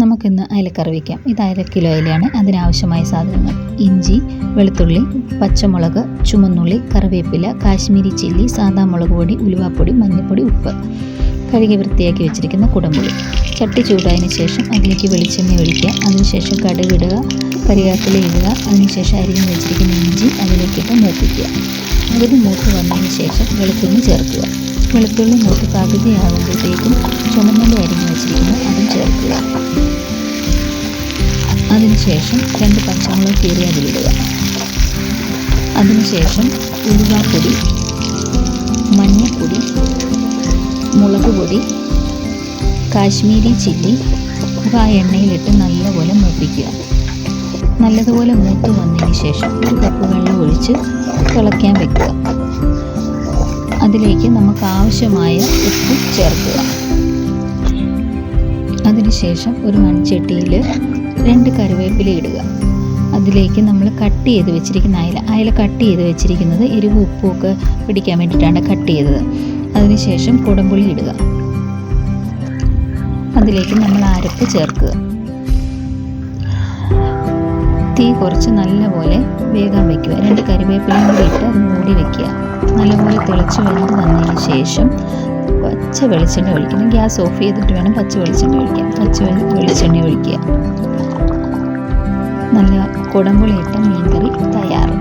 നമുക്കിന്ന് അയലക്കറി വയ്ക്കാം. ഇത് 1/2 കിലോ അയലയാണ്. അതിനാവശ്യമായ സാധനങ്ങൾ: ഇഞ്ചി, വെളുത്തുള്ളി, പച്ചമുളക്, ചുമന്നുള്ളി, കറിവേപ്പില, കാശ്മീരി ചില്ലി, സാദാ മുളക് പൊടി, ഉലുവാപ്പൊടി, മഞ്ഞൾപ്പൊടി, ഉപ്പ്. കഴുകി വൃത്തിയാക്കി വെച്ചിരിക്കുന്ന കുടംപുളി. ചട്ടി ചൂടായതിനു ശേഷം അതിലേക്ക് വെളിച്ചെണ്ണ ഒഴിക്കുക. അതിനുശേഷം കടുക് ഇടുക, കരിവേപ്പില ഇടുക. അതിനുശേഷം അരിഞ്ഞു വെച്ചിരിക്കുന്ന ഇഞ്ചി അതിലേക്കിട്ട് മൂപ്പിക്കുക. അതിന് മൂത്ത് വന്നതിന് ശേഷം വെളുത്തുള്ളി ചേർക്കുക. വെളുത്തുള്ളി മൂത്ത് പകുതിയാകുമ്പോഴത്തേക്കും ചുമന്നുള്ളി അരിഞ്ഞു വെച്ചിരിക്കുന്നു അതും ചേർക്കുക. അതിനുശേഷം 2 പച്ചമുളക് കീറി അതിലിടുക. അതിനുശേഷം ഉലുവാപ്പൊടി, മഞ്ഞൾപ്പൊടി, മുളക് പൊടി, കാശ്മീരി ചില്ലി ഇവ ആ എണ്ണയിലിട്ട് നല്ലപോലെ മൂപ്പിക്കുക. നല്ലതുപോലെ മൂത്ത് വന്നതിന് ശേഷം 1 കപ്പ് വെള്ളം ഒഴിച്ച് തിളയ്ക്കാൻ വെക്കുക. അതിലേക്ക് നമുക്ക് ആവശ്യമായ ഉപ്പ് ചേർക്കുക. അതിനുശേഷം ഒരു മൺചട്ടിയിൽ 2 കറിവേപ്പില ഇടുക. അതിലേക്ക് നമ്മൾ കട്ട് ചെയ്ത് വെച്ചിരിക്കുന്ന അയല കട്ട് ചെയ്ത് വെച്ചിരിക്കുന്നത് എരിവും ഉപ്പും ഒക്കെ പിടിക്കാൻ വേണ്ടിയിട്ടാണ് കട്ട് ചെയ്തത്. അതിനുശേഷം കുടംപുളി ഇടുക. അതിലേക്ക് നമ്മൾ അരപ്പ് ചേർക്കുക. തീ കുറച്ച് നല്ലപോലെ വേഗം വയ്ക്കുക. 2 കറിവേപ്പിലയും കൂടി ഇട്ട് അത് മൂടി വയ്ക്കുക. നല്ലപോലെ തിളച്ച് വെന്ത് വന്നതിന് ശേഷം പച്ച വെളിച്ചെണ്ണ ഒഴിക്കണം. ഗ്യാസ് ഓഫ് ചെയ്തിട്ട് വേണം പച്ച വെളിച്ചെണ്ണ ഒഴിക്കാൻ. പച്ച വെളിച്ചെണ്ണ ഒഴിക്കുക. നല്ല കുടംപുളി ഇട്ട മീൻകറി തയ്യാറ്.